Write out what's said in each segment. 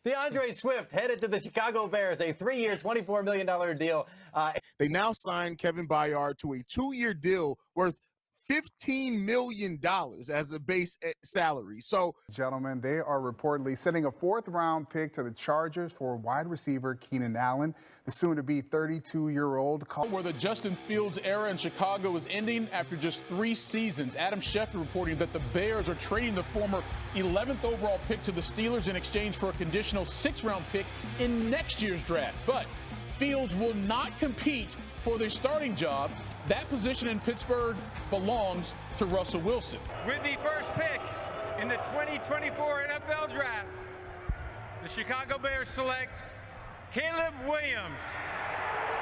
DeAndre Swift headed to the Chicago Bears, a 3-year, $24 million deal. They now signed Kevin Byard to a 2-year deal worth $15 million as the base salary. So, gentlemen, they are reportedly sending a 4th-round pick to the Chargers for wide receiver Keenan Allen, the soon-to-be 32-year-old. Where the Justin Fields era in Chicago is ending after just 3 seasons. Adam Schefter reporting that the Bears are trading the former 11th overall pick to the Steelers in exchange for a conditional 6th-round pick in next year's draft. But Fields will not compete for the starting job. That position in Pittsburgh belongs to Russell Wilson. With the first pick in the 2024 NFL Draft, the Chicago Bears select Caleb Williams.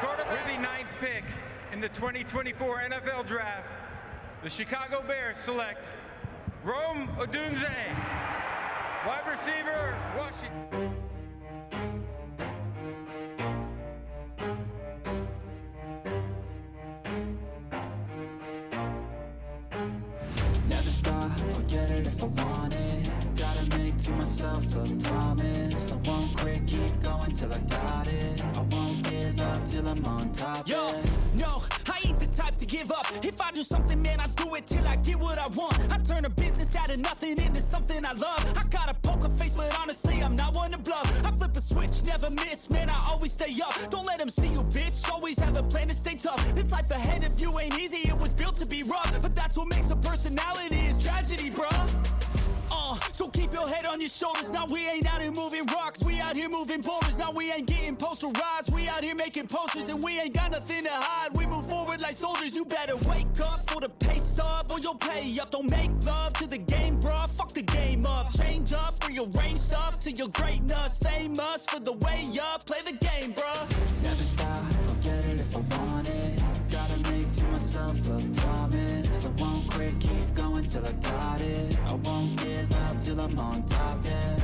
Quarterback. With the 9th pick in the 2024 NFL Draft, the Chicago Bears select Rome Odunze. Wide receiver, Washington. Never stop, I'll get it if I want it. Gotta make to myself a promise. I won't quit, keep going till I got it. I won't give up till I'm on top. Yo, no, I ain't the type to give up. If I do something, man, I do it till I get what I want. I turn a business out of nothing into something I love. I got a poker face, but honestly, I'm not one to bluff. I flip a switch, never miss, man, I always stay up. Don't let them see you, bitch, always have a plan to stay tough. This life ahead of you ain't easy, it was built to be rough. But that's what makes a personality, is tragedy, bruh. So keep your head on your shoulders. Now we ain't out here moving rocks, we out here moving boulders. Now we ain't getting posterized, we out here making posters. And we ain't got nothing to hide, we move forward like soldiers. You better wake up for the pay stub or you'll pay up. Don't make love to the game, bruh, fuck the game up. Change up, rearrange stuff to your greatness. Famous for the way up, play the game, bruh. Never stop, I'll get it if I want it. Gotta make to myself a promise. I won't quit, keep going till I got it. I won't give up till I'm on top, yeah.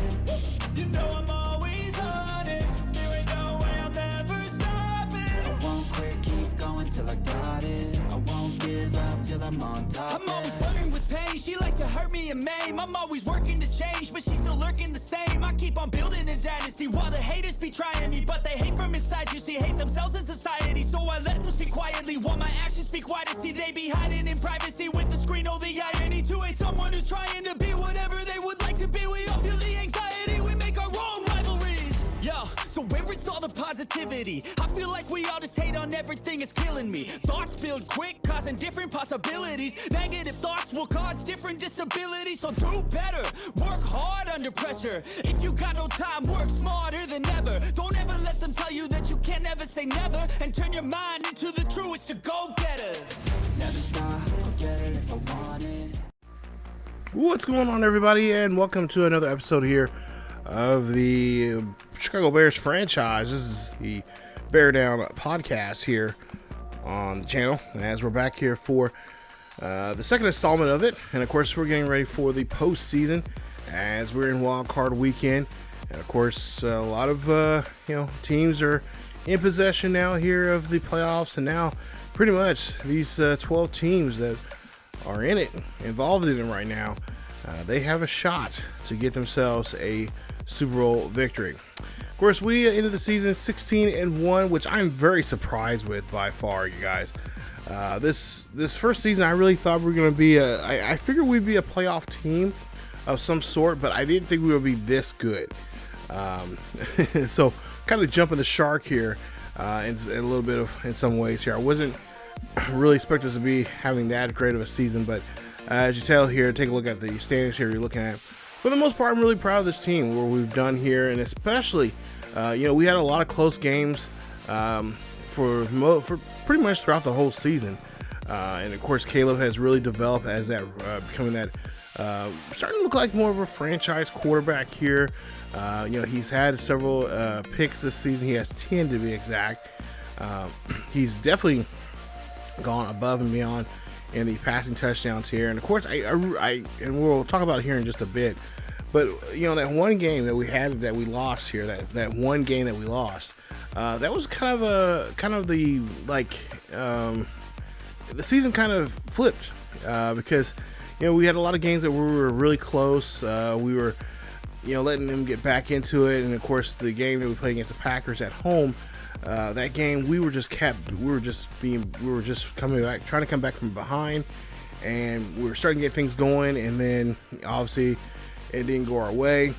You know I'm always honest, there ain't no way I'm ever stopping. I won't quit, keep going till I got it. I won't give up till I'm on top. I'm always flirting with pain, she like to hurt me and maim. I'm always working to change, but she's still lurking the same. I keep on building a dynasty while the haters be trying me. But they hate from inside, you see, hate themselves in society. So I let them speak quietly while my actions speak wider. See, they be hiding in privacy with the screen. Oh, the irony to hate someone who's trying to be whatever they would like to be. We all feel the anxiety, we make our own rivalries. Yo, so where is all the positivity? I feel like we all just hate on everything, it's killing me. Thoughts build quick, causing different possibilities. Negative thoughts will cause different disabilities. So do better, work hard under pressure. If you got no time, work smarter than ever. Don't ever let them tell you that you can't ever say never. And turn your mind into the truest to go-getters. Never stop, I'll get it if I want it. What's going on, everybody, and welcome to another episode here of the Chicago Bears franchise. This is the Bear Down podcast here on the channel, as we're back here for the second installment of it. And of course, we're getting ready for the postseason as we're in Wildcard weekend. And of course, a lot of teams are in possession now here of the playoffs, and now pretty much these 12 teams that are in it, involved in it right now, they have a shot to get themselves a Super Bowl victory. Of course, we ended the season 16-1, which I'm very surprised with by far, you guys. This first season, I really thought we were going to be I figured we'd be a playoff team of some sort, but I didn't think we would be this good. So, kind of jumping the shark here in a little bit of, in some ways here. I wasn't really expect us to be having that great of a season, but as you tell here, take a look at the standings here you're looking at. For the most part, I'm really proud of this team, what we've done here, and especially, we had a lot of close games for pretty much throughout the whole season. And of course, Caleb has really developed as that becoming that starting to look like more of a franchise quarterback here. He's had several picks this season. He has 10 to be exact. He's definitely gone above and beyond in the passing touchdowns here, and of course and we'll talk about it here in just a bit, but that one game that we had that we lost here, that one game that we lost, that was kind of the season kind of flipped, because we had a lot of games that we were really close. We were letting them get back into it. And of course, the game that we played against the Packers at home, that game we were just trying to come back from behind, and we were starting to get things going, and then obviously it didn't go our way,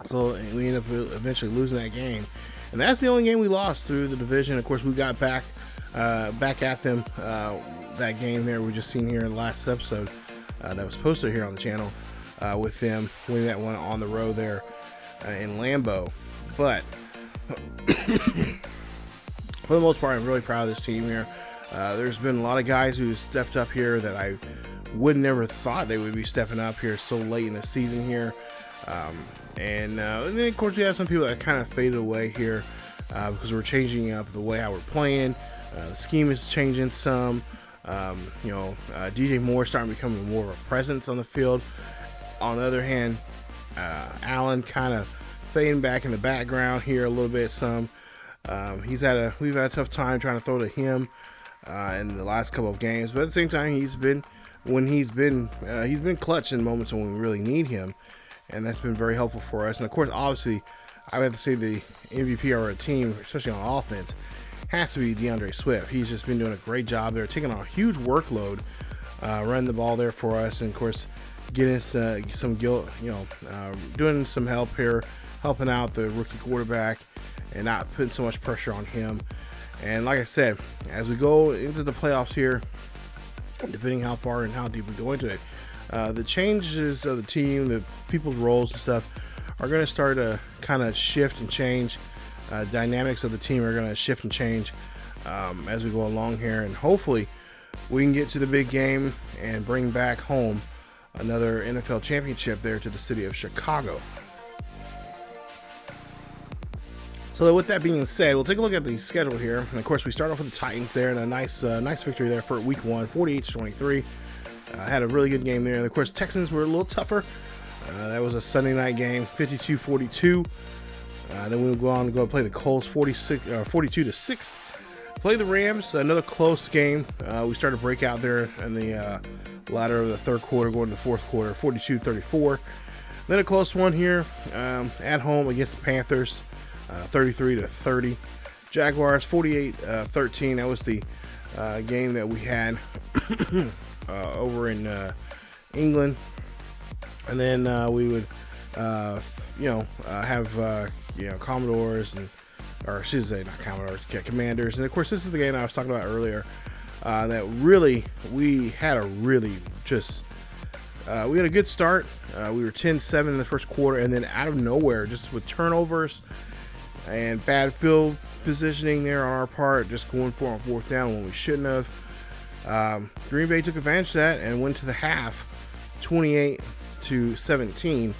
so we ended up eventually losing that game. And that's the only game we lost through the division. Of course, we got back at them that game there we just seen here in the last episode that was posted here on the channel, with them winning that one on the road there in Lambeau. But for the most part, I'm really proud of this team here. There's been a lot of guys who stepped up here that I would never thought they would be stepping up here so late in the season here. And then of course we have some people that kind of faded away here because we're changing up the way how we're playing. The scheme is changing some. DJ Moore starting becoming more of a presence on the field. On the other hand, Allen kind of fading back in the background here a little bit. We've had a tough time trying to throw to him in the last couple of games, but at the same time, he's been clutch in moments when we really need him, and that's been very helpful for us. And of course, obviously, I would have to say the MVP of our team, especially on offense, has to be DeAndre Swift. He's just been doing a great job there, taking on a huge workload, running the ball there for us, and of course, getting us some guilt, doing some help here, helping out the rookie quarterback, and not putting so much pressure on him. And like I said, as we go into the playoffs here, depending how far and how deep we go into it, the changes of the team, the people's roles and stuff are going to start to kind of shift and change. Dynamics of the team are going to shift and change as we go along here, and hopefully we can get to the big game and bring back home another NFL championship there to the city of Chicago. So with that being said, we'll take a look at the schedule here. And of course, we start off with the Titans there, and a nice victory there for week 1, 48-23. Had a really good game there. And of course, Texans were a little tougher. That was a Sunday night game, 52-42. Then we'll go on to go play the Colts, 42-6. Play the Rams, another close game. We started to break out there in the latter of the third quarter, going to the fourth quarter, 42-34. Then a close one here at home against the Panthers, 33-30. Jaguars, 48-13. That was the game that we had over in England. And then we would, have Commodores or I should say not Commodores, Commanders. And of course, this is the game I was talking about earlier. That really we had a good start. We were 10-7 in the first quarter, and then out of nowhere, just with turnovers and bad field positioning there on our part, just going for on fourth down when we shouldn't have. Green Bay took advantage of that and went to the half, 28-17.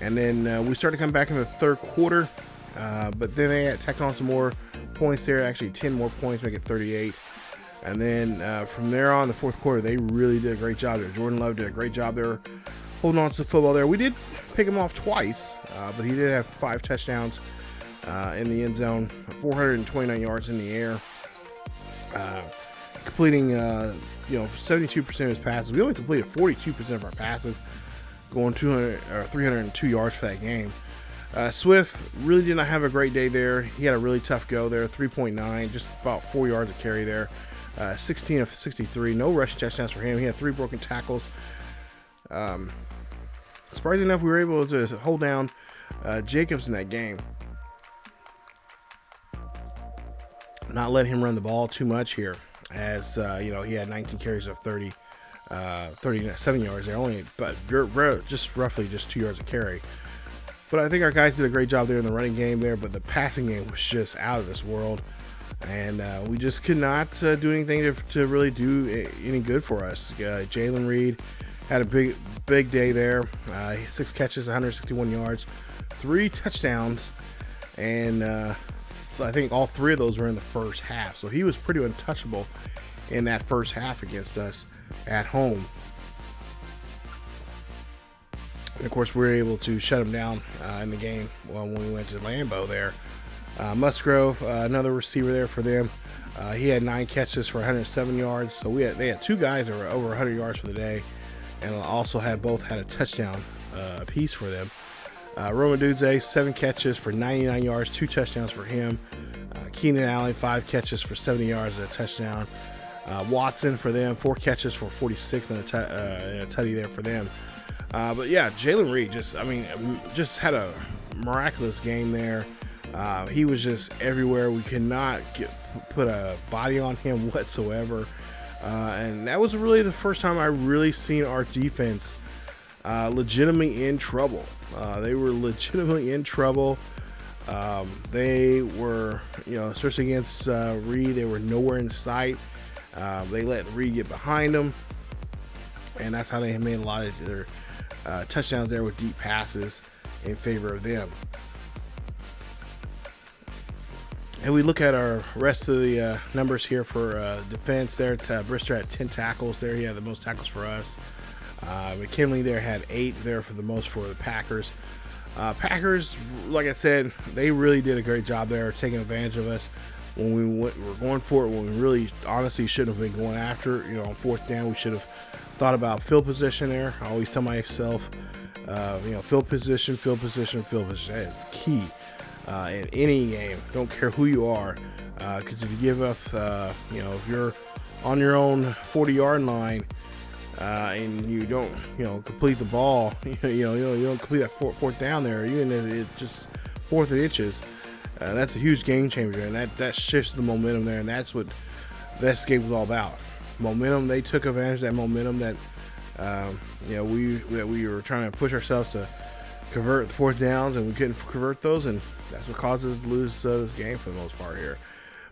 And then we started to come back in the third quarter, but then they had tacked on some more points there, actually 10 more points, make it 38. And then from there on, the fourth quarter, they really did a great job there. Jordan Love did a great job there holding on to the football there. We did pick him off twice, but he did have 5 touchdowns in the end zone, 429 yards in the air, completing 72% of his passes. We only completed 42% of our passes, going 302 yards for that game. Swift really did not have a great day there. He had a really tough go there, 3.9, just about 4 yards of carry there. 16 of 63, no rushing touchdowns for him. He had 3 broken tackles. Surprisingly enough, we were able to hold down Jacobs in that game, not let him run the ball too much here, as he had 19 carries of 37 yards there, only but just roughly 2 yards of carry. But I think our guys did a great job there in the running game there, but the passing game was just out of this world, and we just could not do anything to really do any good for us. Jalen Reed had a big day there, 6 catches, 161 yards, 3 touchdowns, and I think all 3 of those were in the first half, so he was pretty untouchable in that first half against us at home. And of course, we were able to shut him down in the game when we went to Lambeau there. Musgrove, another receiver there for them. He had 9 catches for 107 yards. So they had 2 guys that were over 100 yards for the day, and also both had a touchdown apiece for them. Rome Odunze, 7 catches for 99 yards, 2 touchdowns for him. Keenan Allen, 5 catches for 70 yards and a touchdown. Watson for them, 4 catches for 46 and a tutty there for them. But yeah, Jalen Reed just had a miraculous game there. He was just everywhere. We could not put a body on him whatsoever. And that was really the first time I really seen our defense legitimately in trouble. They were legitimately in trouble. They were, especially against Reed, they were nowhere in sight. They let Reed get behind them, and that's how they made a lot of their touchdowns there with deep passes in favor of them. And we look at our rest of the numbers here for defense there. Brister had 10 tackles there. He had the most tackles for us. McKinley there had 8 there for the most for the Packers. Packers, like I said, they really did a great job there taking advantage of us when we were going for it, when we really honestly shouldn't have been going after it. On 4th down, we should have thought about field position there. I always tell myself, field position. That is key in any game. Don't care who you are, because if you give up, if you're on your own 40-yard line, and you don't, complete the ball, you don't complete that 4th down there, even if it's just 4th and inches, that's a huge game changer, and that shifts the momentum there, and that's what this game was all about. Momentum. They took advantage of that momentum that, we were trying to push ourselves to convert the 4th downs, and we couldn't convert those, and that's what caused us to lose this game for the most part here.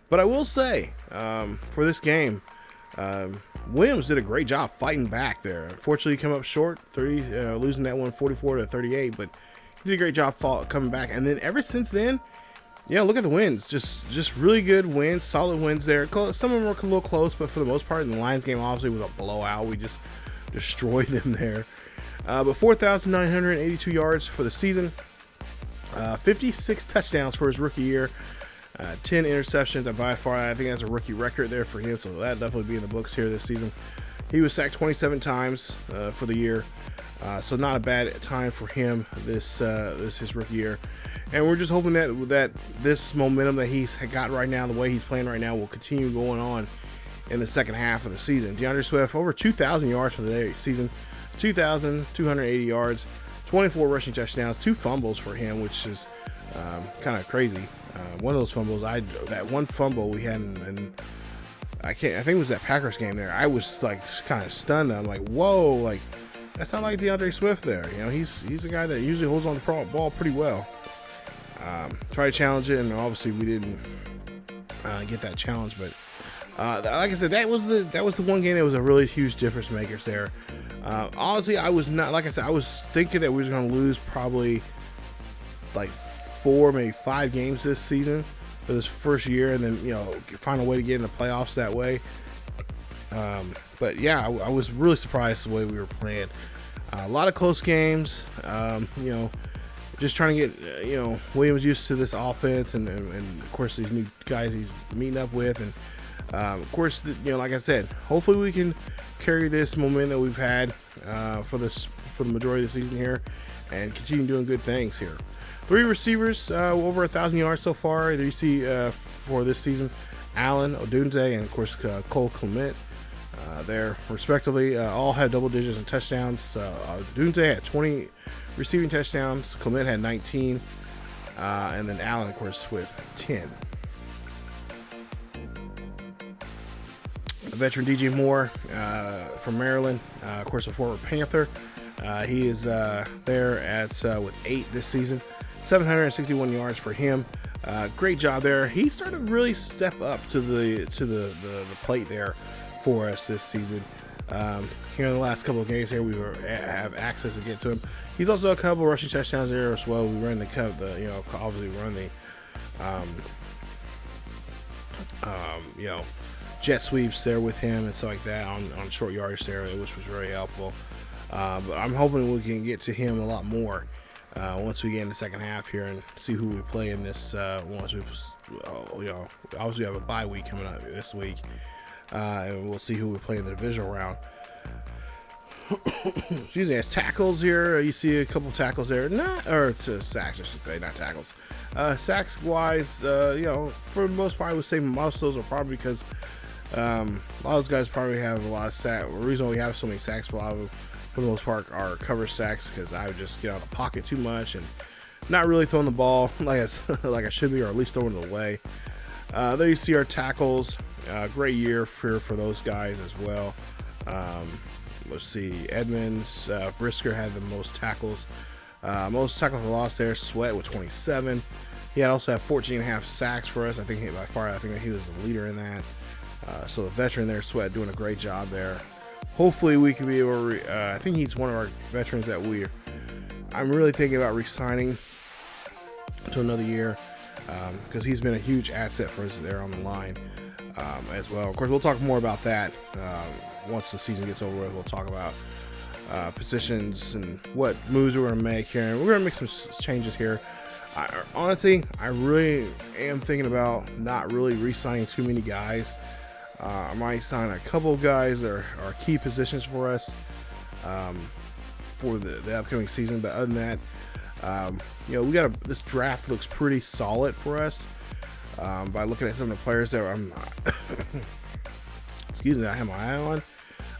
But I will say, for this game, Williams did a great job fighting back there. Unfortunately, he came up short, losing that one 44-38, but he did a great job coming back. And then ever since then, look at the wins. Just really good wins, solid wins there. Some of them were a little close, but for the most part, in the Lions game, obviously, was a blowout. We just destroyed them there. But 4,982 yards for the season, 56 touchdowns for his rookie year. 10 interceptions, and by far, I think that's a rookie record there for him, so that'll definitely be in the books here this season. He was sacked 27 times for the year, so not a bad time for him this his rookie year. And we're just hoping that this momentum that he's got right now, the way he's playing right now, will continue going on in the second half of the season. DeAndre Swift, over 2,000 yards for the season, 2,280 yards, 24 rushing touchdowns, 2 fumbles for him, which is kind of crazy. One of those fumbles, that one fumble we had in I think it was that Packers game there. I was like kind of stunned. I'm like, whoa, like that's not like DeAndre Swift there. He's a guy that usually holds on to the ball pretty well. Try to challenge it, and obviously we didn't get that challenge. But like I said, that was the one game that was a really huge difference makers there. Honestly, I was not, like I said, I was thinking that we were going to lose probably like 4, maybe 5 games this season for this first year, and then find a way to get in the playoffs that way. But yeah, I was really surprised the way we were playing. A lot of close games. Just trying to get Williams used to this offense, and of course these new guys he's meeting up with, and of course like I said, hopefully we can carry this momentum that we've had for the majority of the season here, and continue doing good things here. 3 receivers over 1,000 yards so far. There you see for this season, Allen, Odunze, and of course Cole Clement there respectively. All had double digits in touchdowns. Odunze had 20 receiving touchdowns. Clement had 19, and then Allen, of course, with 10. Veteran DJ Moore from Maryland, of course, a former Panther. He is there at with 8 this season. 761 yards for him. Great job there. He started to really step up to the plate there for us this season. Here in the last couple of games here, we have access to get to him. He's also a couple of rushing touchdowns there as well. We run obviously run the jet sweeps there with him and stuff like that on short yardage there, which was very helpful. But I'm hoping we can get to him a lot more once we get in the second half here and see who we play in this. Obviously we have a bye week coming up this week, and we'll see who we play in the divisional round. excuse me, as tackles here, you see a couple tackles there. It's sacks, I should say, not tackles. Sacks wise, you know, for the most part, I would say most of those are probably because a lot of those guys probably have a lot of sacks. The reason we have so many sacks, a lot of them, for the most part, are cover sacks because I would just get out of the pocket too much and not really throwing the ball like I should be, or at least throwing it away. There you see our tackles. Great year for those guys as well. Let's see, Edmonds, Brisker had the most tackles. Most tackles for loss there. Sweat with 27. He had also had 14.5 sacks for us. I think by far, I think he was the leader in that. So the veteran there, Sweat, doing a great job there. Hopefully we can be able to, I think he's one of our veterans that I'm really thinking about re-signing to another year because he's been a huge asset for us there on the line as well. Of course, we'll talk more about that once the season gets over with. We'll talk about positions and what moves we're going to make here. And we're going to make some changes here. Honestly, I really am thinking about not really re-signing too many guys. I might sign a couple of guys that are key positions for us for the upcoming season. But other than that, you know, this draft looks pretty solid for us by looking at some of the players that I'm excuse me, I have my eye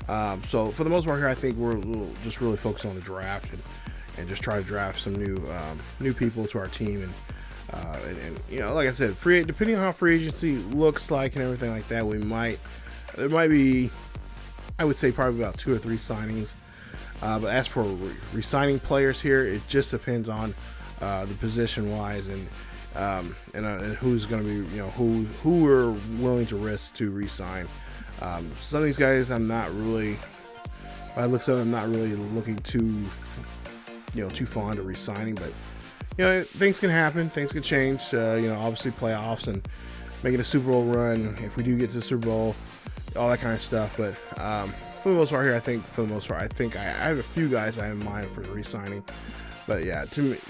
on. So for the most part here, I think we'll just really focus on the draft and just try to draft some new people to our team and you know, like I said, depending on how free agency looks like and everything like that, there might be, I would say probably about 2 or 3 signings. But as for re-signing players here, it just depends on the position wise and who's going to be, you know, who we're willing to risk to re-sign. Some of these guys, I'm not really, by the looks of it, I'm not really looking too fond of re-signing, but you know, things can happen, things can change. You know, obviously playoffs and making a Super Bowl run if we do get to the Super Bowl, all that kind of stuff. But for the most part here, I think I have a few guys I have in mind for re-signing. But yeah,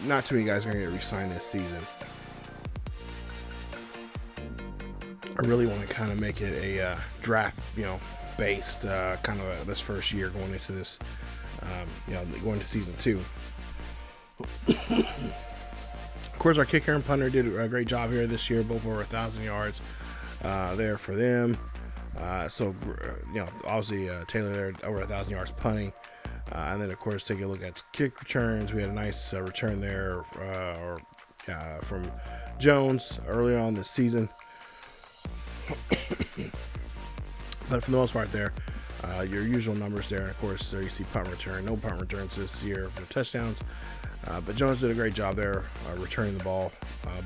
not too many guys are going to get re-signed this season. I really want to kind of make it a draft, you know, based kind of this first year going into this, you know, going to season 2. Of course, our kicker and punter did a great job here this year, both over 1,000 yards there for them. So, you know, obviously Taylor there over 1,000 yards punting. And then, of course, take a look at kick returns. We had a nice return there from Jones early on this season. But for the most part there, your usual numbers there. And of course, there you see punt return. No punt returns this year for touchdowns. But Jones did a great job there returning the ball,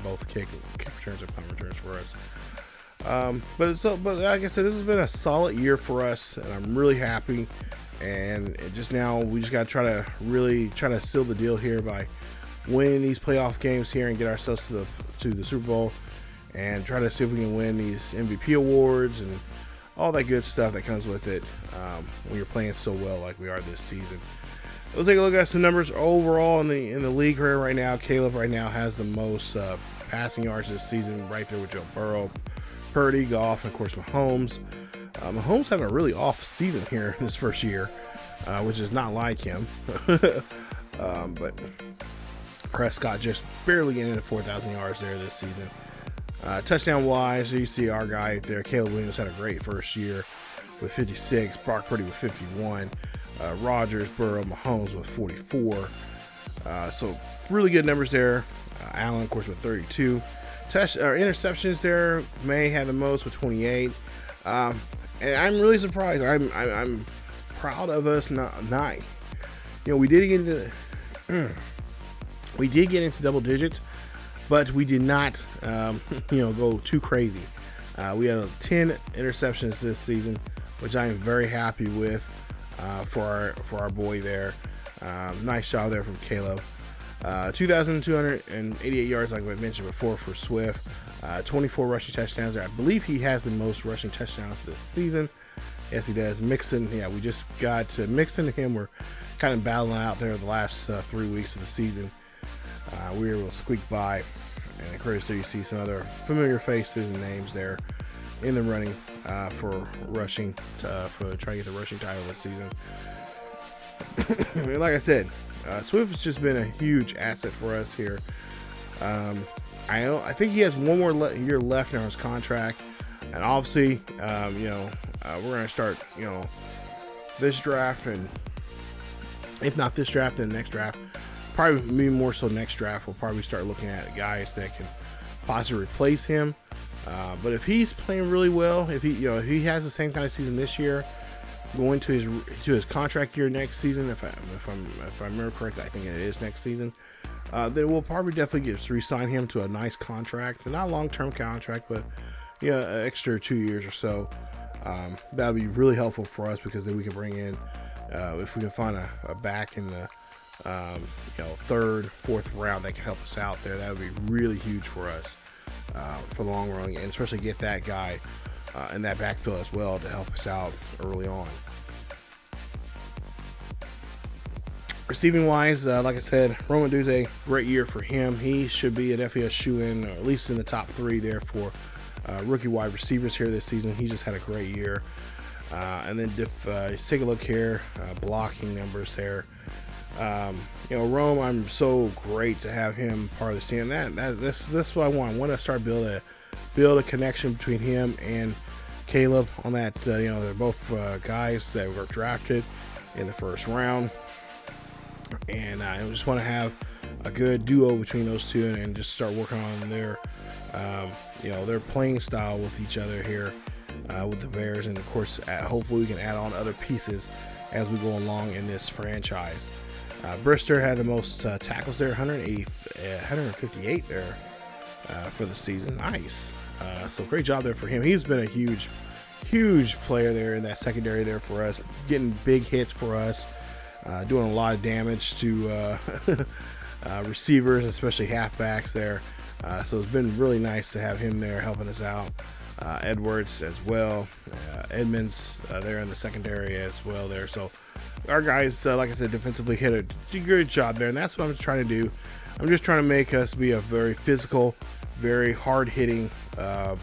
both kick returns and punt returns for us. But like I said, this has been a solid year for us, and I'm really happy. And we just got to try to seal the deal here by winning these playoff games here and get ourselves to the Super Bowl, and try to see if we can win these MVP awards and all that good stuff that comes with it when you're playing so well like we are this season. We'll take a look at some numbers overall in the league here right now. Caleb right now has the most passing yards this season, right there with Joe Burrow, Purdy, Goff, and of course Mahomes. Mahomes having a really off season here this first year, which is not like him. But Prescott just barely getting into 4,000 yards there this season. Touchdown wise, you see our guy there, Caleb Williams, had a great first year with 56. Brock Purdy with 51. Rodgers, Burrow, Mahomes with 44. So really good numbers there. Allen, of course, with 32. Interceptions there. May had the most with 28. And I'm really surprised. I'm proud of us. Not you know, we did get into double digits, but we did not go too crazy. We had 10 interceptions this season, which I am very happy with for our boy there. Nice job there from Caleb. 2,288 yards, like I mentioned before, for Swift. 24 rushing touchdowns there. I believe he has the most rushing touchdowns this season. Yes, he does. Mixon, yeah, we just got to Mixon and him. We're kind of battling out there the last 3 weeks of the season. We were able to squeak by. And of course, there you see some other familiar faces and names there in the running for rushing, for trying to get the rushing title this season. like I said, Swift has just been a huge asset for us here. I think he has one more year left on his contract, and obviously, we're going to start, this draft, and if not this draft, then next draft, probably more so next draft, we'll probably start looking at guys that can possibly replace him. But if he's playing really well, if he has the same kind of season this year, going to his contract year next season, if I remember correctly, I think it is next season, then we'll probably definitely re-sign him to a nice contract, not a long-term contract, but an extra 2 years or so. That'll be really helpful for us, because then we can bring in, if we can find a back in the third, fourth round that can help us out there, that would be really huge for us for the long run, and especially get that guy in that backfield as well to help us out early on. Receiving wise, like I said, Roman Duze, great year for him. He should be an FBS shoe-in, or at least in the top 3 there for rookie wide receivers here this season. He just had a great year. And then take a look here, blocking numbers there. Rome, I'm so great to have him part of the team. That's what I want. I want to start build a connection between him and Caleb on that. They're both guys that were drafted in the first round, and I just want to have a good duo between those two, and just start working on their playing style with each other here with the Bears, and of course, hopefully we can add on other pieces as we go along in this franchise. Brister had the most tackles there, 158 there for the season. Nice. So great job there for him. He's been a huge player there in that secondary there for us, getting big hits for us, doing a lot of damage to receivers, especially halfbacks there. So it's been really nice to have him there helping us out. Edwards as well, Edmonds there in the secondary as well there. So our guys, like I said, defensively hit a good job there, and that's what I'm trying to do. I'm just trying to make us be a very physical, very hard-hitting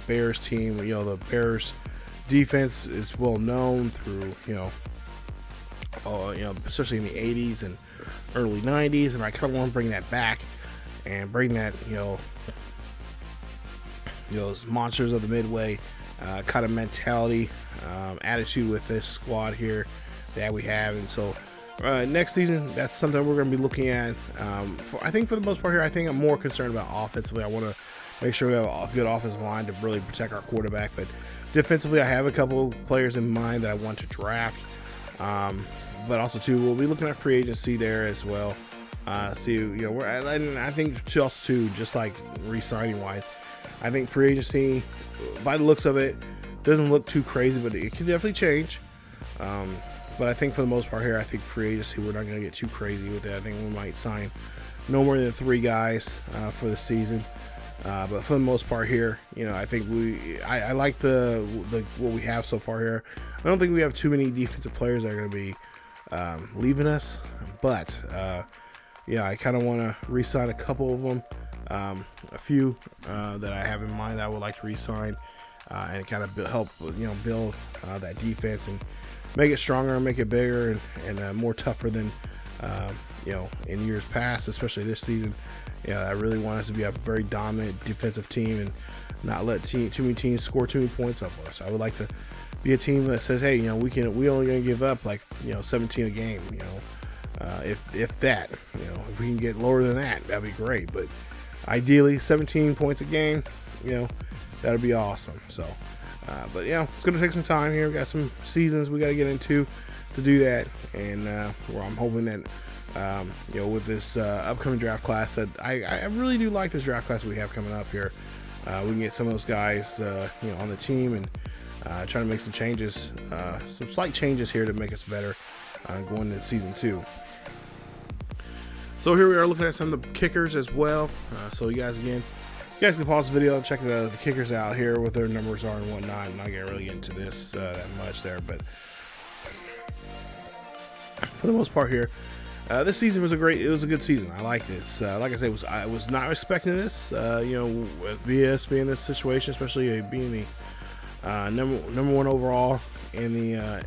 Bears team. The Bears defense is well known through, especially in the 80s and early 90s, and I kind of want to bring that back and bring that, those monsters of the Midway kind of mentality, attitude with this squad here that we have. And so next season, that's something we're going to be looking at. I think for the most part here, I think I'm more concerned about offensively. I want to make sure we have a good offensive line to really protect our quarterback. But defensively, I have a couple players in mind that I want to draft. But also, too, we'll be looking at free agency there as well. I think just like re-signing wise, I think free agency, by the looks of it, doesn't look too crazy, but it can definitely change. But I think for the most part here, I think free agency, we're not going to get too crazy with it. I think we might sign no more than 3 guys for the season. But for the most part here, I think I like the what we have so far here. I don't think we have too many defensive players that are going to be leaving us, but I kind of want to re-sign a couple of them. A few that I have in mind that I would like to re-sign and kind of help build that defense and make it stronger and make it bigger and more tougher than in years past, especially this season. I really want us to be a very dominant defensive team and not let too many teams score too many points up for us. I would like to be a team that says, hey, we only gonna give up 17 a game, if that, if we can get lower than that, that'd be great. But ideally 17 points a game, that'd be awesome. So but it's gonna take some time here. We got some seasons we got to get into to do that, and I'm hoping that with this upcoming draft class, that I really do like this draft class we have coming up here. We can get some of those guys on the team and try to make some changes, some slight changes here to make us better going into season 2. So here we are looking at some of the kickers as well. So you guys can pause the video and check the kickers out here, what their numbers are and whatnot. I'm not gonna really get into this that much there, but for the most part here, this season was a good season. I liked it. Like I said, I was not expecting this. With BS being in this situation, especially being the number 1 overall in the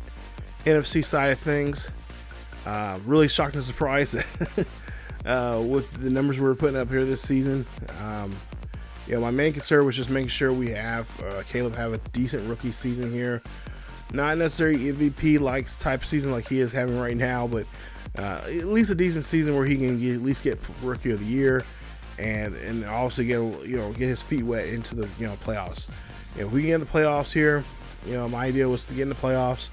NFC side of things. Really shocked and surprised with the numbers we're putting up here this season. My main concern was just making sure we have Caleb have a decent rookie season here. Not necessarily MVP likes type season like he is having right now, but at least a decent season where he can at least get rookie of the year, and also get his feet wet into the playoffs. If we can get in the playoffs here, my idea was to get in the playoffs,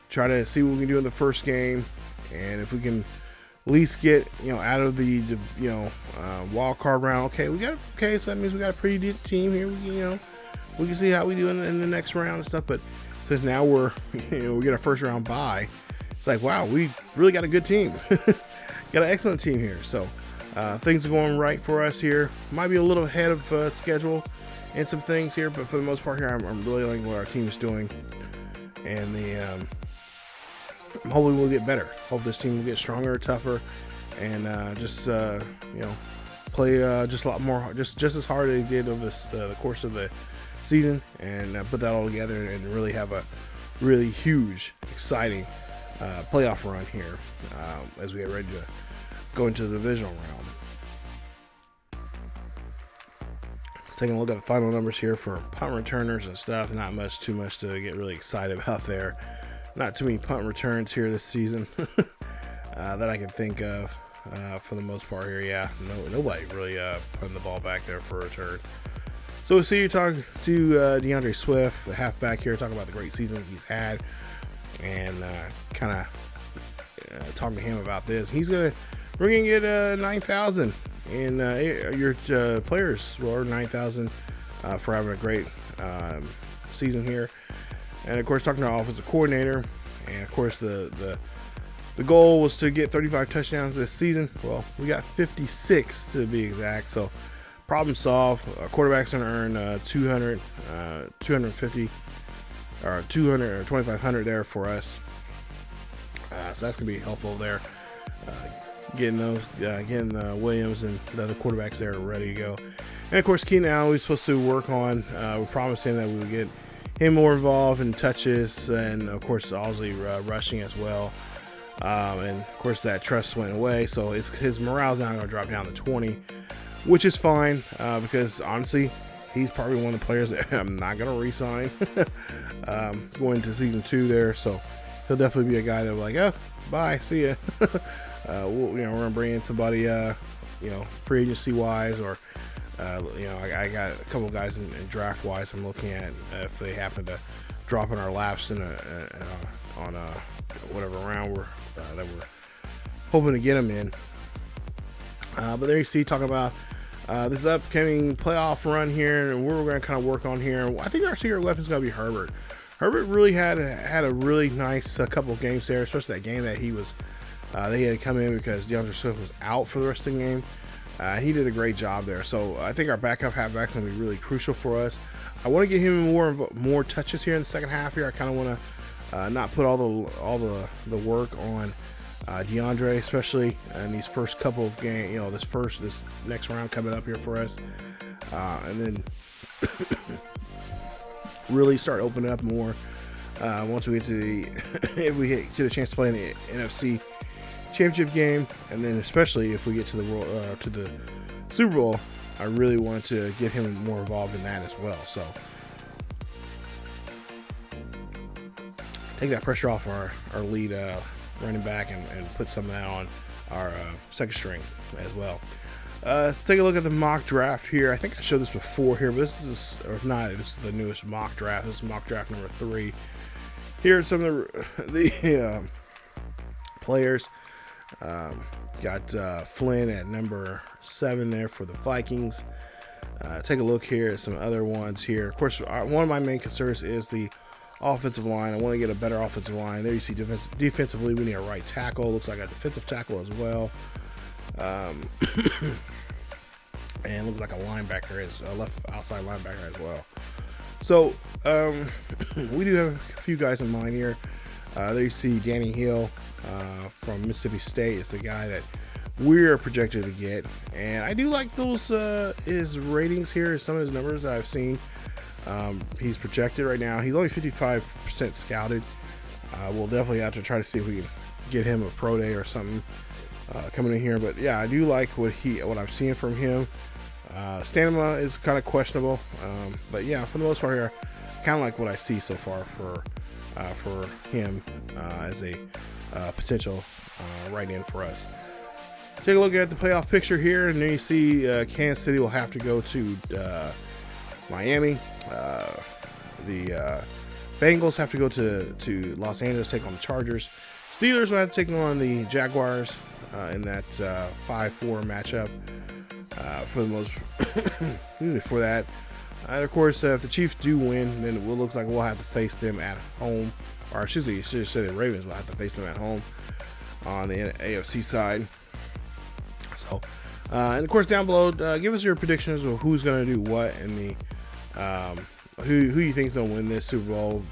try to see what we can do in the first game, and if we can at least get out of the wild card round. So that means we got a pretty decent team here. We can see how we do in the next round and stuff. But since now we get a first round bye, it's like, wow, we really got a good team. Got an excellent team here. So things are going right for us here. Might be a little ahead of schedule in some things here, but for the most part here, I'm really liking what our team is doing, and hopefully we'll get better. Hope this team will get stronger, tougher, and play just a lot more, just as hard as they did over the course of the season, and put that all together and really have a really huge, exciting playoff run here as we get ready to go into the divisional round. Taking a look at the final numbers here for punt returners and stuff. Not too much to get really excited about there. Not too many punt returns here this season that I can think of for the most part here. Yeah, nobody really putting the ball back there for a return. So we'll see you talking to DeAndre Swift, the halfback here, talking about the great season he's had, and kind of talking to him about this. We're gonna get 9,000 in your players, or 9,000 for having a great season here. And of course, talking to our offensive coordinator, and of course the goal was to get 35 touchdowns this season. Well, we got 56 to be exact. So problem solved. Our quarterback's gonna earn 250 or 200 or 2,500 there for us. So that's gonna be helpful there. Getting Williams and the other quarterbacks there ready to go. And of course, Keenan Allen, we're supposed to work on. We're promising that we would get him more involved in touches, and of course, also rushing as well. And of course, that trust went away, so his morale's now going to drop down to 20, which is fine because honestly, he's probably one of the players that I'm not going to re-sign going into season 2 there. So he'll definitely be a guy that will like, oh, bye, see ya. We're going to bring in somebody, free agency wise, or I got a couple guys in draft wise I'm looking at if they happen to drop in our laps on whatever round that we're hoping to get them in. But there you see, talking about this upcoming playoff run here, and we're going to kind of work on here. I think our secret weapon is going to be Herbert. Herbert really had a really nice couple of games there, especially that game that he had to come in because DeAndre Swift was out for the rest of the game. He did a great job there. So I think our backup halfback is going to be really crucial for us. I want to get him more touches here in the second half here. I kind of want to not put all the work on DeAndre, especially in these first couple of games. This next round coming up here for us, and then really start opening up more once we get to if we get a chance to play in the NFC Championship game, and then especially if we get to the Super Bowl, I really want to get him more involved in that as well. So take that pressure off our lead running back and put some of that on our second string as well. Let's take a look at the mock draft here. I think I showed this before here, but this is the newest mock draft. This is mock draft number 3. Here are some of the players. Got Flynn at number 7 there for the Vikings. Take a look here at some other ones here. Of course, one of my main concerns is the offensive line. I want to get a better offensive line. There you see defensively, we need a right tackle. Looks like a defensive tackle as well. And looks like a linebacker is a left outside linebacker as well. So we do have a few guys in mind here. There you see Danny Hill from Mississippi State is the guy that we're projected to get, and I do like those his ratings here, some of his numbers that I've seen. He's projected right now. He's only 55% scouted. We'll definitely have to try to see if we can get him a pro day or something coming in here. But yeah, I do like what I'm seeing from him. Stamina is kind of questionable, but yeah, for the most part here, kind of like what I see so far for him as a potential right in for us. Take a look at the playoff picture here, and then you see Kansas City will have to go to Miami. The Bengals have to go to Los Angeles, take on the Chargers. Steelers will have to take on the Jaguars in that 5-4 matchup for the most for that. And of course, if the Chiefs do win, then it will look like we'll have to face them at home. Or I should say the Ravens will have to face them at home on the AFC side. So, and of course, down below, give us your predictions of who's going to do what and the who you think is going to win this Super Bowl.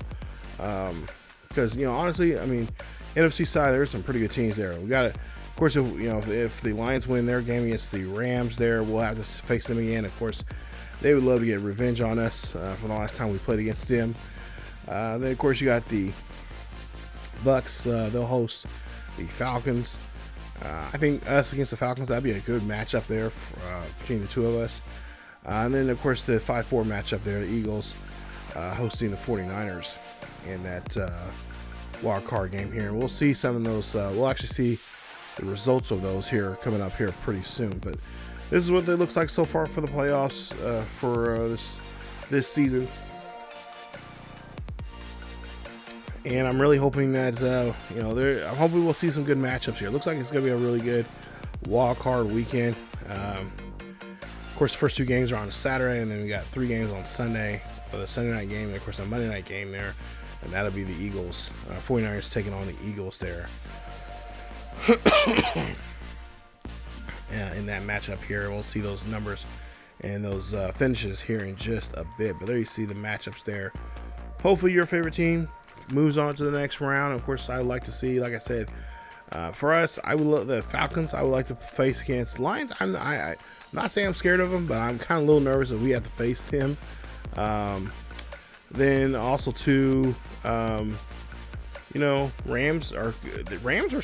Because honestly, I mean, NFC side, there's some pretty good teams there. We got it. Of course, if the Lions win their game against the Rams, there we'll have to face them again. Of course, they would love to get revenge on us for the last time we played against them. Then of course you got the Bucks. They'll host the Falcons. I think us against the Falcons, that'd be a good matchup there between the two of us. And then of course the 5-4 matchup there, the Eagles hosting the 49ers in that wild card game here. We'll see some of those. We'll actually see the results of those here coming up here pretty soon. But this is what it looks like so far for the playoffs for this season. And I'm really hoping that, I'm hoping we'll see some good matchups here. It looks like it's going to be a really good wild card weekend. Of course, the first two games are on Saturday, and then we got 3 games on Sunday. The Sunday night game, and of course, the Monday night game there. And that'll be the Eagles. 49ers taking on the Eagles there. In that matchup here. We'll see those numbers and those finishes here in just a bit. But there you see the matchups there. Hopefully your favorite team moves on to the next round. Of course, I would like to see, like I said, for us, I would love the Falcons. I would like to face against Lions. I'm not saying I'm scared of them, but I'm kind of a little nervous that we have to face them. Then also too, Rams are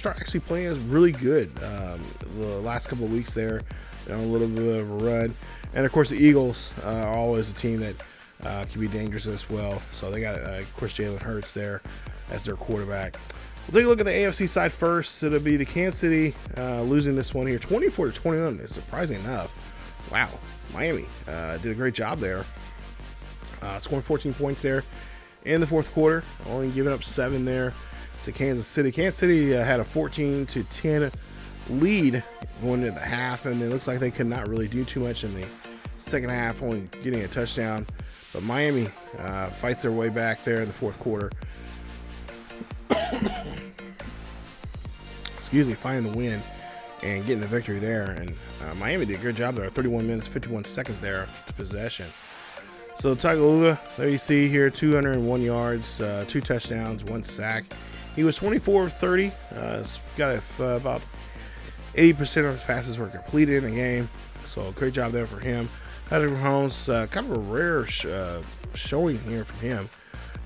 actually playing really good the last couple of weeks there. A little bit of a run, and of course the Eagles are always a team that can be dangerous as well. So they got of course Jalen Hurts there as their quarterback. We'll take a look at the AFC side first. It'll be the Kansas City losing this one here, 24-21. It's surprising enough. Wow, Miami did a great job there, scoring 14 points there in the fourth quarter, only giving up 7 there to Kansas City. Kansas City had a 14-10 lead going into the half, and it looks like they could not really do too much in the second half, only getting a touchdown. But Miami fights their way back there in the fourth quarter. Excuse me, finding the win and getting the victory there. And Miami did a good job there. 31 minutes, 51 seconds there to possession. So Tagovailoa, there you see here, 201 yards, 2 touchdowns, 1 sack. He was 24 of 30. Got about 80% of his passes were completed in the game. So great job there for him. Patrick Mahomes, kind of a rare showing here from him.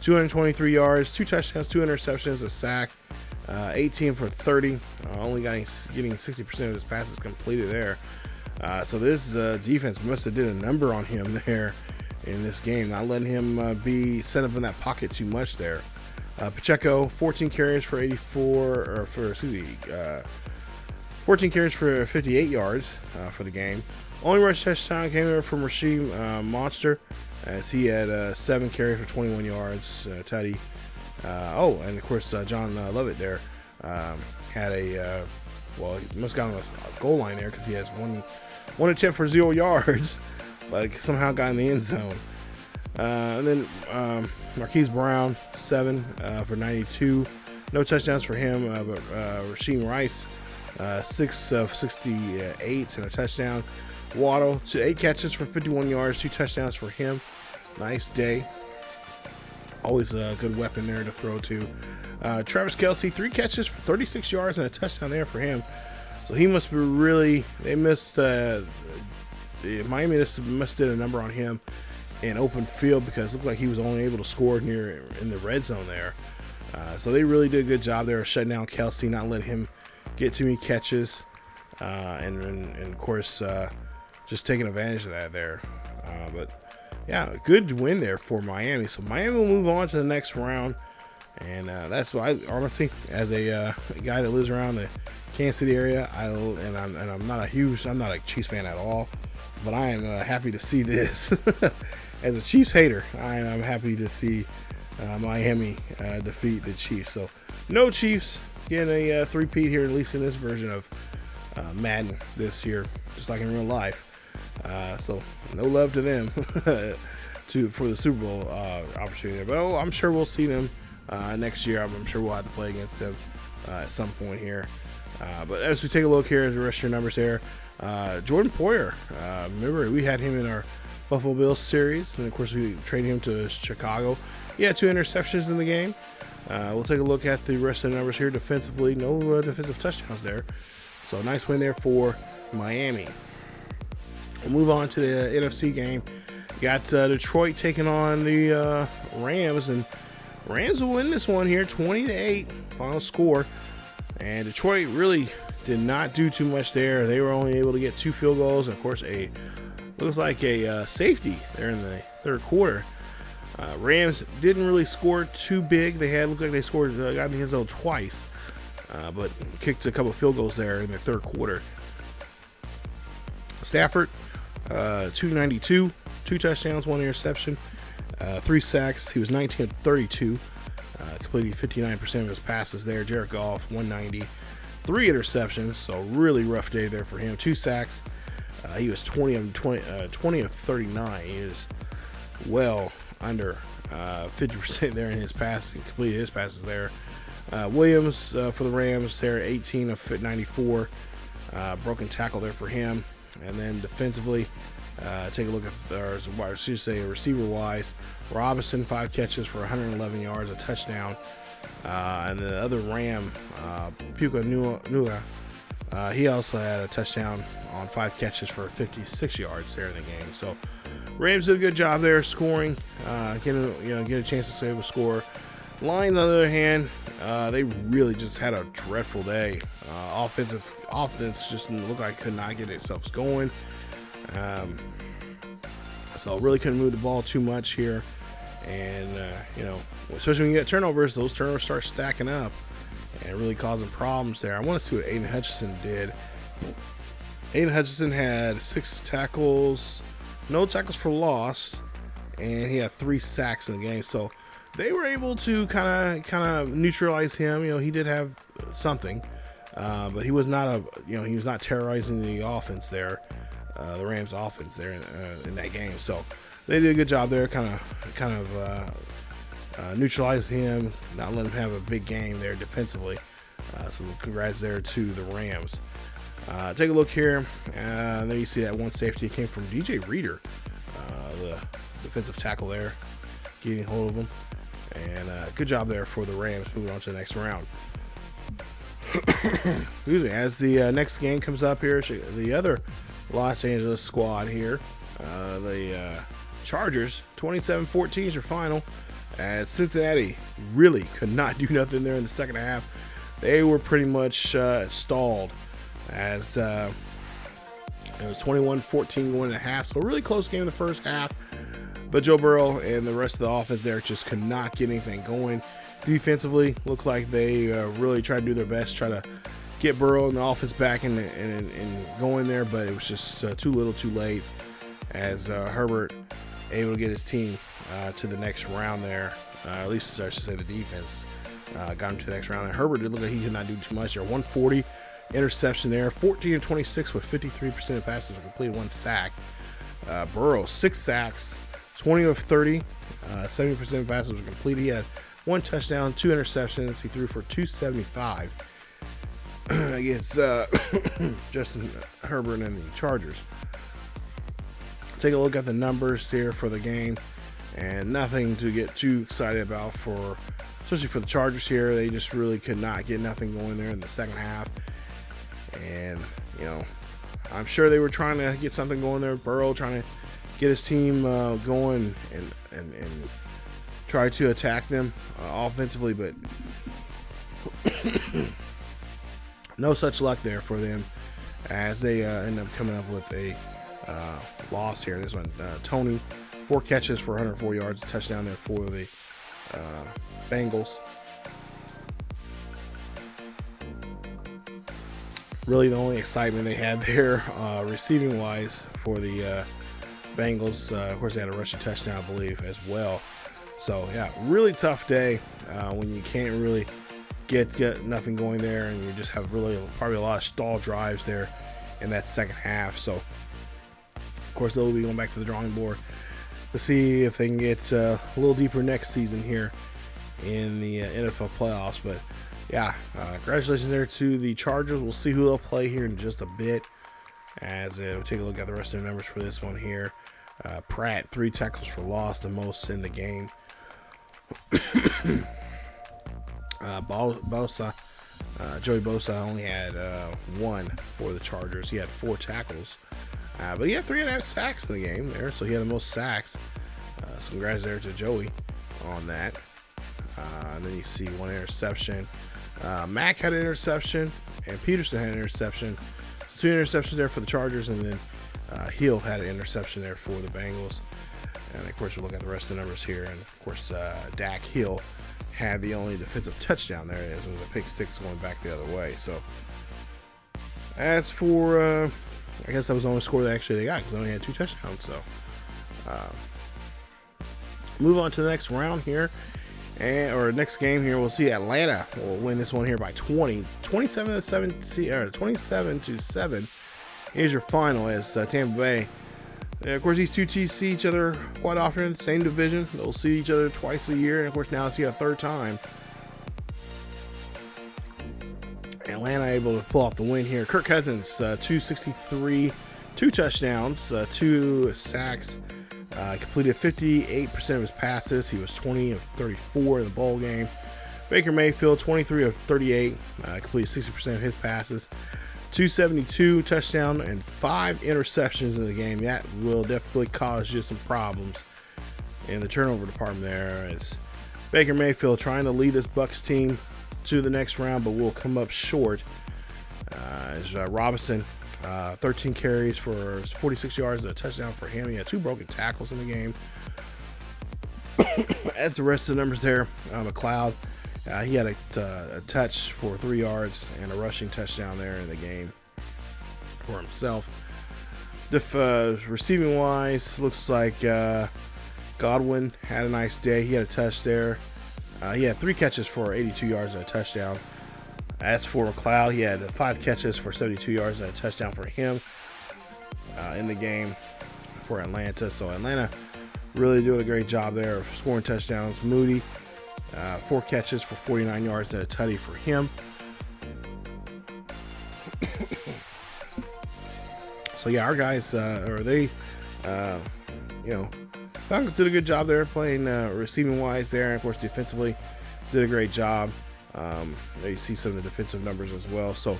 223 yards, 2 touchdowns, 2 interceptions, a sack, 18 for 30. Only getting 60% of his passes completed there. So this defense must have did a number on him there in this game, not letting him be set up in that pocket too much there. Pacheco, 14 carries for 14 carries for 58 yards for the game. Only rush touchdown came there from Rasheem Monster, as he had 7 carries for 21 yards. Tutty. And of course John Lovett there had a he must have gotten a goal line there because he has one attempt for 0 yards, but somehow got in the end zone. And then Marquise Brown, 7 for 92. No touchdowns for him, but Rasheem Rice, 6 of 68 and a touchdown. Waddle, 8 catches for 51 yards, 2 touchdowns for him. Nice day. Always a good weapon there to throw to. Travis Kelce, 3 catches for 36 yards and a touchdown there for him. So he must be really, Miami must did a number on him in open field, because it looked like he was only able to score near in the red zone there. So they really did a good job there of shutting down Kelsey, not letting him get too many catches, and of course just taking advantage of that there. But yeah, good win there for Miami. So Miami will move on to the next round, and that's why, honestly, as a guy that lives around the Kansas City area, I'm not a Chiefs fan at all, but I am happy to see this. As a Chiefs hater, I'm happy to see Miami defeat the Chiefs. So no Chiefs getting a three-peat here, at least in this version of Madden this year, just like in real life. So no love to them for the Super Bowl opportunity there. But I'm sure we'll see them next year. I'm sure we'll have to play against them at some point here. But as we take a look here at the rest of your numbers there, Jordan Poyer, remember we had him in our Buffalo Bills series, and of course we traded him to Chicago. He had 2 interceptions in the game. We'll take a look at the rest of the numbers here defensively. No defensive touchdowns there. So nice win there for Miami. We'll move on to the NFC game. Got Detroit taking on the Rams, and Rams will win this one here, 20-8, final score. And Detroit really did not do too much there. They were only able to get 2 field goals, and of course looks like a safety there in the third quarter. Rams didn't really score too big. Looked like they scored, got in the end zone twice, but kicked a couple field goals there in the third quarter. Stafford, 292, 2 touchdowns, 1 interception, 3 sacks. He was 19 of 32, completing 59% of his passes there. Jared Goff, 190, 3 interceptions, so really rough day there for him. 2 sacks. He was 20 of 39. He is well under 50% there in his passing, completed his passes there. Williams for the Rams there, 18 of 94, broken tackle there for him. And then defensively, take a look at receiver-wise, Robinson, 5 catches for 111 yards, a touchdown. And the other Ram, Puka Nua, he also had a touchdown on 5 catches for 56 yards there in the game. So Rams did a good job there scoring, get a chance to save a score. Lions, on the other hand, they really just had a dreadful day. Offense just looked like it could not get itself going. So really couldn't move the ball too much here. And, especially when you get turnovers, those turnovers start stacking up and really causing problems there. I want to see what Aiden Hutchinson did. Aiden Hutchinson had 6 tackles, no tackles for loss, and he had 3 sacks in the game. So they were able to kind of neutralize him. He did have something, but he was not he was not terrorizing the offense there, the Rams offense there in that game. So they did a good job there, kind of neutralized him, not letting him have a big game there defensively. So congrats there to the Rams. Take a look here. There you see that one safety came from DJ Reader, the defensive tackle there, getting hold of him. And good job there for the Rams, moving on to the next round. Excuse me. As the next game comes up here, the other Los Angeles squad here, the Chargers, 27-14 is your final. As Cincinnati really could not do nothing there in the second half. They were pretty much stalled, as it was 21-14 going to half. So a really close game in the first half. But Joe Burrow and the rest of the offense there just could not get anything going. Defensively, looked like they really tried to do their best, try to get Burrow and the offense back and going there, but it was just too little too late, as Herbert able to get his team to the next round there. At least I should say the defense got him to the next round. And Herbert did look like he could not do too much there. 140 interception there, 14 of 26 with 53% of passes were completed, 1 sack. Burrow, 6 sacks, 20 of 30, 70% of passes were completed. He had 1 touchdown, 2 interceptions. He threw for 275 against Justin Herbert and the Chargers. Take a look at the numbers here for the game, and nothing to get too excited about especially for the Chargers here. They just really could not get nothing going there in the second half. And, I'm sure they were trying to get something going there. Burrow trying to get his team going and try to attack them offensively, but no such luck there for them as they end up coming up with a loss here. This one, Tony, 4 catches for 104 yards, a touchdown there for the Bengals. Really, the only excitement they had there, receiving wise, for the Bengals. Of course, they had a rushing touchdown, I believe, as well. So, yeah, really tough day when you can't really get nothing going there, and you just have really probably a lot of stall drives there in that second half. So, of course, they'll be going back to the drawing board to see if they can get a little deeper next season here in the NFL playoffs. But yeah, congratulations there to the Chargers. We'll see who they'll play here in just a bit as we'll take a look at the rest of the numbers for this one here. Pratt, 3 tackles for loss, the most in the game. Joey Bosa only had 1 for the Chargers. He had 4 tackles, but he had 3.5 sacks in the game there, so he had the most sacks. So congrats there to Joey on that. And then you see 1 interception. Mack had an interception, and Peterson had an interception. So 2 interceptions there for the Chargers, and then Hill had an interception there for the Bengals. And of course, we'll look at the rest of the numbers here. And of course, Dak Hill had the only defensive touchdown there. It was a pick 6 going back the other way. So as for, I guess that was the only score that actually they got, because they only had 2 touchdowns. So move on to the next round here. Or next game here, we'll see Atlanta will win this one here by 27 to 7. Here's your final as Tampa Bay. Of course, these two teams see each other quite often in the same division. They'll see each other twice a year, and of course now it's a 3rd time. Atlanta able to pull off the win here. Kirk Cousins, 263, 2 touchdowns, 2 sacks. Completed 58% of his passes. He was 20 of 34 in the bowl game. Baker Mayfield, 23 of 38, completed 60% of his passes. 272 touchdown and 5 interceptions in the game. That will definitely cause you some problems in the turnover department there, as Baker Mayfield trying to lead this Bucs team to the next round, but will come up short. As Robinson, 13 carries for 46 yards, a touchdown for him. He had 2 broken tackles in the game. As the rest of the numbers there, McLeod, he had a touch for 3 yards and a rushing touchdown there in the game for himself. Receiving wise, looks like Godwin had a nice day. He had a touch there. He had 3 catches for 82 yards and a touchdown. As for McLeod, he had 5 catches for 72 yards and a touchdown for him in the game for Atlanta. So Atlanta really doing a great job there of scoring touchdowns. Moody, 4 catches for 49 yards and a tutty for him. So yeah, our guys, Falcons did a good job there playing receiving wise there, and of course defensively did a great job. There you see some of the defensive numbers as well. So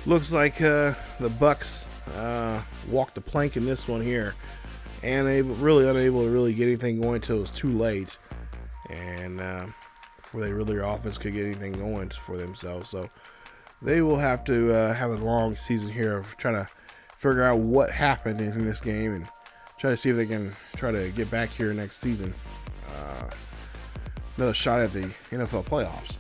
looks like the Bucs walked the plank in this one here, and really unable to really get anything going until it was too late, and before their offense could get anything going for themselves. So they will have to have a long season here of trying to figure out what happened in this game and try to see if they can try to get back here next season. Another shot at the NFL playoffs.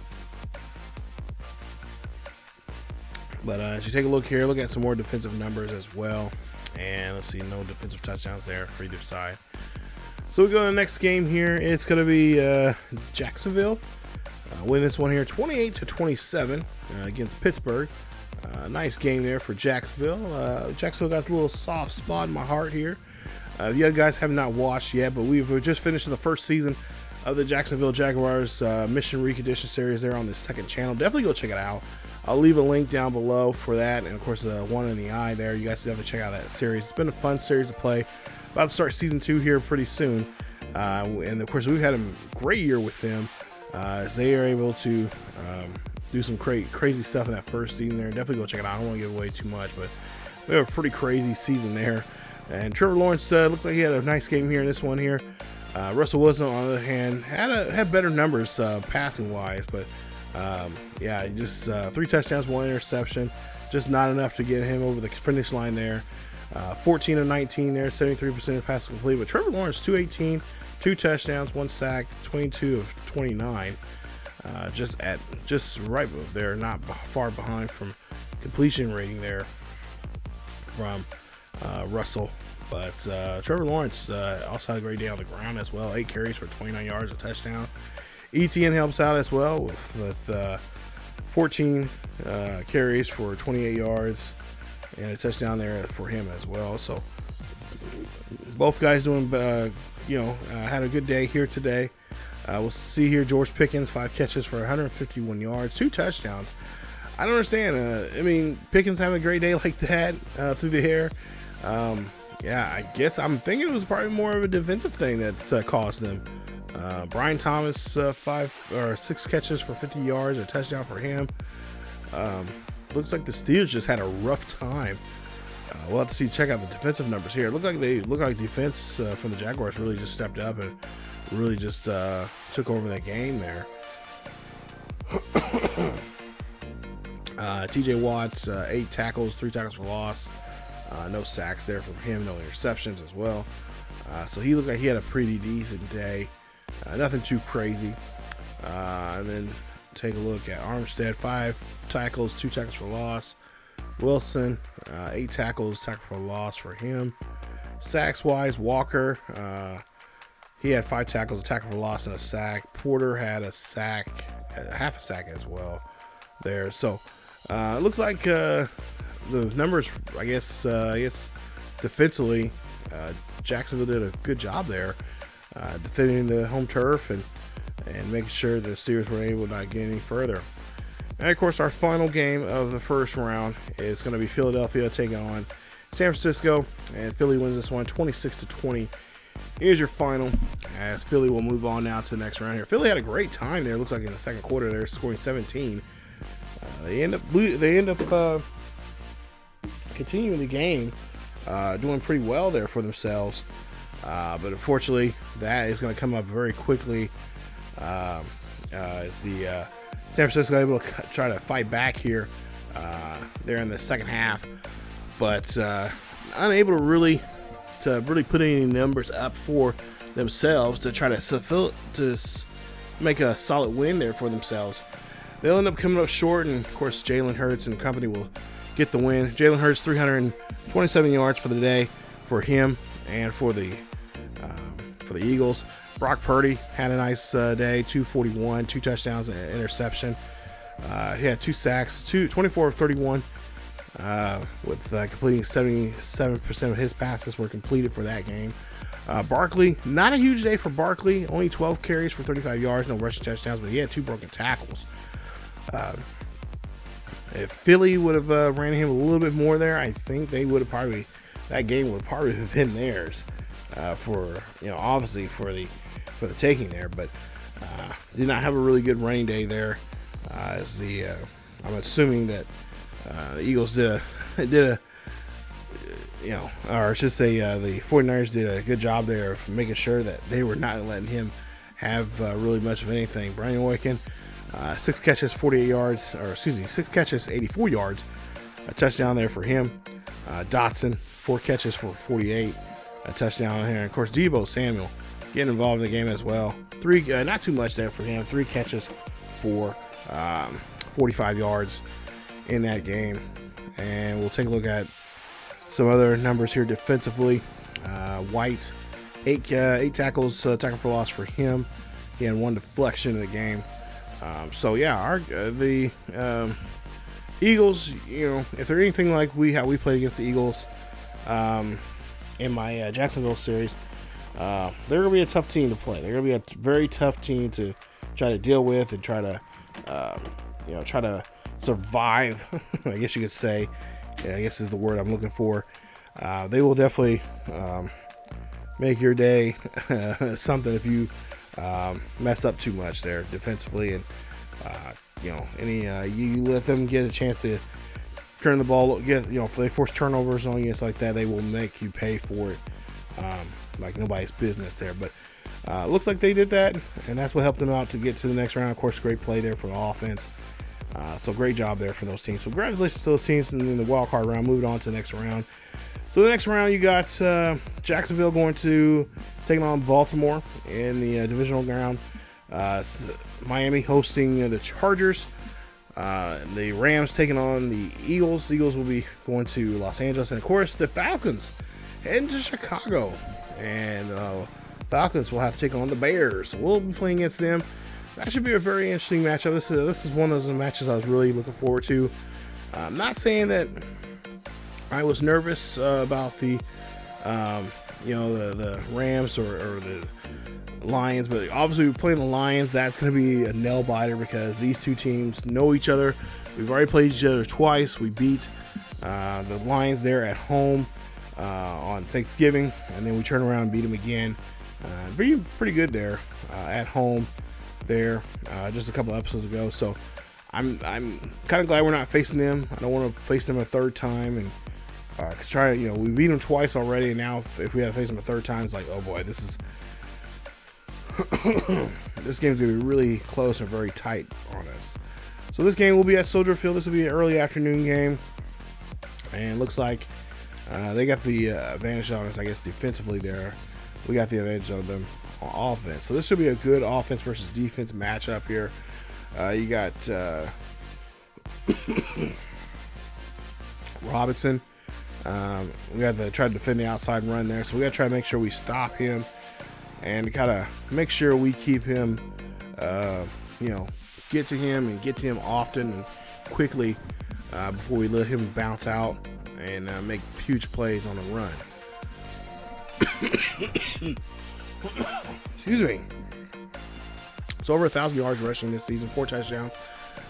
But as you take a look here, look at some more defensive numbers as well. And let's see, no defensive touchdowns there for either side. So we go to the next game here. It's going to be Jacksonville. Win this one here 28-27 against Pittsburgh. Nice game there for Jacksonville. Jacksonville got a little soft spot in my heart here. If you guys have not watched yet, but we've just finished the first season of the Jacksonville Jaguars Mission Recondition series there on the 2nd channel. Definitely go check it out. I'll leave a link down below for that, and of course the one in the eye there. You guys definitely check out that series. It's been a fun series to play. About to start season 2 here pretty soon, and of course we've had a great year with them as they are able to do some crazy stuff in that first season there. Definitely go check it out. I don't want to give away too much, but we have a pretty crazy season there. And Trevor Lawrence looks like he had a nice game here in this one here. Russell Wilson, on the other hand, had better numbers passing wise, but yeah, just 3 touchdowns, 1 interception, just not enough to get him over the finish line there. 14 of 19 there, 73% of passes complete. But Trevor Lawrence, 218, 2 touchdowns, 1 sack, 22 of 29. Just right there, not far behind from completion rating there from Russell. But Trevor Lawrence also had a great day on the ground as well. 8 carries for 29 yards, a touchdown. ETN helps out as well with 14 carries for 28 yards and a touchdown there for him as well. So both guys doing, had a good day here today. We'll see here George Pickens, 5 catches for 151 yards, 2 touchdowns. I don't understand. Pickens having a great day like that through the air. Yeah, I guess I'm thinking it was probably more of a defensive thing that caused them. Brian Thomas, 6 catches for 50 yards, a touchdown for him. Looks like the Steelers just had a rough time. We'll have to check out the defensive numbers here. It looked like defense from the Jaguars really just stepped up and really just took over the game there. TJ Watts, 8 tackles, 3 tackles for loss. No sacks there from him, no interceptions as well. So he looked like he had a pretty decent day. Nothing too crazy. And then take a look at Armstead, 5 tackles, 2 tackles for loss. Wilson, 8 tackles, tackle for loss for him. Sacks wise, Walker, he had 5 tackles, a tackle for loss, and a sack. Porter had a sack, half a sack as well there. So it looks like the numbers, I guess defensively, Jacksonville did a good job there, defending the home turf and making sure the Steelers were able to not get any further. And of course, our final game of the first round is going to be Philadelphia taking on San Francisco, and Philly wins this one 26-20. Here's your final, as Philly will move on now to the next round here. Philly had a great time there. It looks like in the second quarter they're scoring 17. They end up continuing the game, doing pretty well there for themselves. But unfortunately, that is going to come up very quickly. As the San Francisco able to try to fight back here there in the second half, but unable to really put any numbers up for themselves to try to make a solid win there for themselves. They'll end up coming up short, and of course Jalen Hurts and company will get the win. Jalen Hurts, 327 yards for the day for him and for the Eagles. Brock Purdy had a nice day, 241, 2 touchdowns and an interception. He had 2 sacks, 24 of 31, with completing 77% of his passes were completed for that game. Barkley, not a huge day for Barkley, only 12 carries for 35 yards, no rushing touchdowns, but he had 2 broken tackles. If Philly would have ran him a little bit more there, I think they would have that game would probably have been theirs. Obviously for the taking there, but did not have a really good running day there. I'm assuming that the Eagles or I should say the 49ers did a good job there of making sure that they were not letting him have really much of anything. Brian Boykin, 6 catches, 6 catches, 84 yards, a touchdown there for him. Dotson, 4 catches for 48. A touchdown here. And of course, Deebo Samuel getting involved in the game as well. 3, not too much there for him. 3 catches for 45 yards in that game. And we'll take a look at some other numbers here defensively. White, 8 tackles, tackle for loss for him. He had 1 deflection in the game. The Eagles, if they're anything like how we played against the Eagles, in my Jacksonville series, they're going to be a tough team to play. They're going to be a very tough team to try to deal with and try to survive, I guess you could say. I guess is the word I'm looking for. They will definitely make your day something if you mess up too much there defensively, and you let them get a chance to turn the ball, if they force turnovers on you, it's like that, they will make you pay for it, like nobody's business there. But Looks like they did that, and that's what helped them out to get to the next round. Of course, great play there for the offense. So great job there for those teams. So congratulations to those teams in the wild card round. Moved on to the next round. So the next round, you got Jacksonville going to taking on Baltimore in the divisional round. Miami hosting the Chargers. The Rams taking on the Eagles. The Eagles will be going to Los Angeles. And, of course, the Falcons heading to Chicago. And Falcons will have to take on the Bears. So we'll be playing against them. That should be a very interesting matchup. This is one of those matches I was really looking forward to. I'm not saying that I was nervous about the Rams or the Lions, but obviously we're playing the Lions. That's going to be a nail biter because these two teams know each other. We've already played each other twice. We beat the Lions there at home on Thanksgiving, and then we turn around and beat them again. Pretty good there at home there just a couple episodes ago. So I'm kind of glad we're not facing them. I don't want to face them a third time and we beat them twice already, and now if we have to face them a third time, it's like, oh boy, this is this game's gonna be really close and very tight on us. So this game will be at Soldier Field. This will be an early afternoon game, and it looks like they got the advantage on us, I guess, defensively there. We got the advantage of them on offense. So this should be a good offense versus defense matchup here. You got Robinson. We got to try to defend the outside run there, so we got to try to make sure we stop him and kind of make sure we keep him, get to him and get to him often and quickly before we let him bounce out and make huge plays on the run. Excuse me. It's over 1,000 yards rushing this season, 4 touchdowns.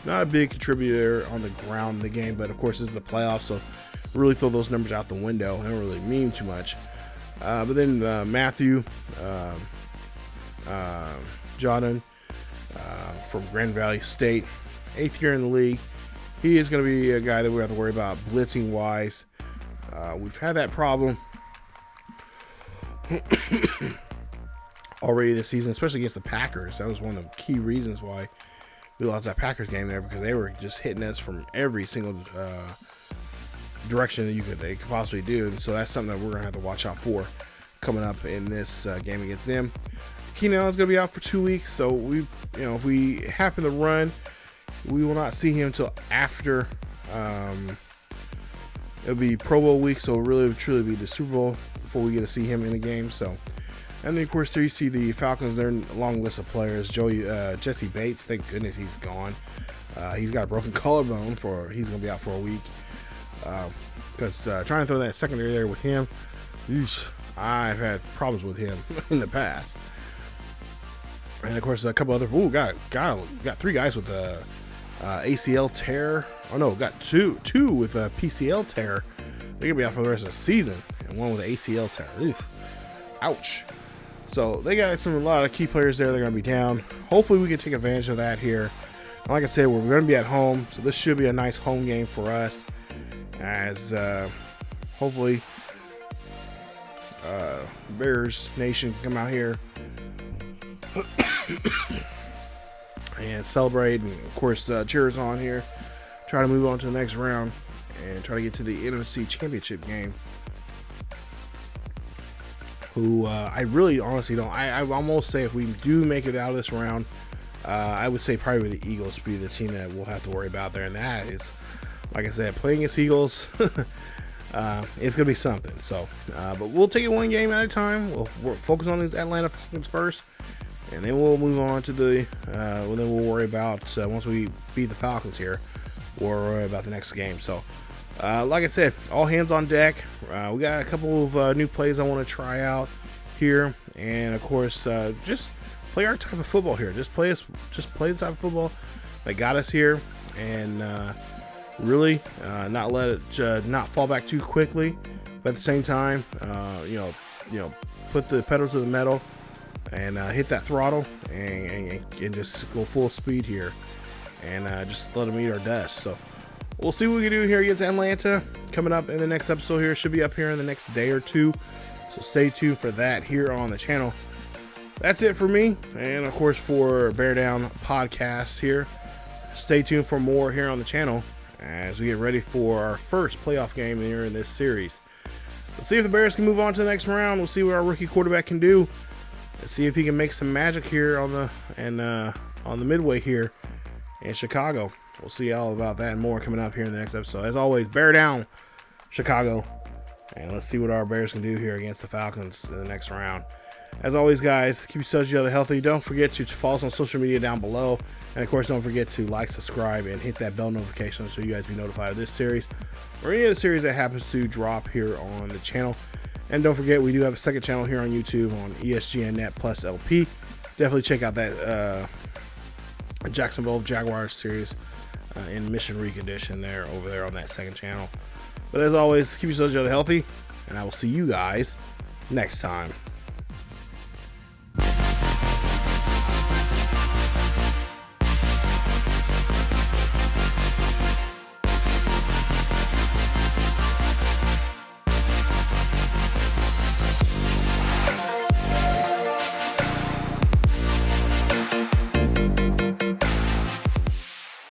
Not a big contributor on the ground in the game, but of course this is the playoffs, so really throw those numbers out the window. They don't really mean too much. But then Matthew Jordan from Grand Valley State, 8th year in the league. He is going to be a guy that we have to worry about blitzing wise. We've had that problem already this season, especially against the Packers. That was one of the key reasons why we lost that Packers game there, because they were just hitting us from every single direction that they could possibly do. And so that's something that we're going to have to watch out for coming up in this game against them. Keenan Allen's going to be out for 2 weeks, so if we happen to run, we will not see him until after it'll be Pro Bowl week, so it'll really truly be the Super Bowl before we get to see him in the game. So, and then of course there you see the Falcons. They're a long list of players. Jesse Bates, thank goodness he's gone. He's got a broken collarbone, he's going to be out for a week. Because trying to throw that secondary there with him, I've had problems with him in the past. And of course a couple other got 3 guys with ACL tear. Oh no, got two with a PCL tear. They're gonna be out for the rest of the season, and one with an ACL tear. Oof. Ouch. So they got a lot of key players there. They're gonna be down. Hopefully we can take advantage of that here. Like I said, we're gonna be at home, so this should be a nice home game for us. As hopefully Bears Nation can come out here and celebrate, and of course cheers on here, try to move on to the next round and try to get to the NFC Championship game. Who I really honestly don't, I almost say if we do make it out of this round, I would say probably the Eagles be the team that we'll have to worry about there, and that is, like I said, playing against Eagles, it's going to be something. So, but we'll take it one game at a time. We'll focus on these Atlanta Falcons first, and then we'll move on to then we'll worry about, once we beat the Falcons here, we'll worry about the next game. So, like I said, all hands on deck. We got a couple of new plays I want to try out here, and of course, just play our type of football here. Just play the type of football that got us here, and really not let it not fall back too quickly, but at the same time, put the pedal to the metal and hit that throttle and just go full speed here, and just let them eat our dust. So we'll see what we can do here against Atlanta coming up in the next episode here. It should be up here in the next day or two, so stay tuned for that here on the channel. that's it for me. And of course, for Bear Down Podcast here, stay tuned for more here on the channel as we get ready for our first playoff game here in this series. Let's see if the Bears can move on to the next round. We'll see what our rookie quarterback can do. Let's see if he can make some magic here on the midway here in Chicago. We'll see all about that and more coming up here in the next episode. As always, Bear Down Chicago, and let's see what our Bears can do here against the Falcons in the next round. As always, guys, keep yourselves healthy. Don't forget to follow us on social media down below. And, of course, don't forget to like, subscribe, and hit that bell notification so you guys be notified of this series or any other series that happens to drop here on the channel. And don't forget, we do have a second channel here on YouTube on ESGNet plus LP. Definitely check out that Jacksonville Jaguars series in Mission Recondition over there on that second channel. But as always, keep yourselves healthy, and I will see you guys next time.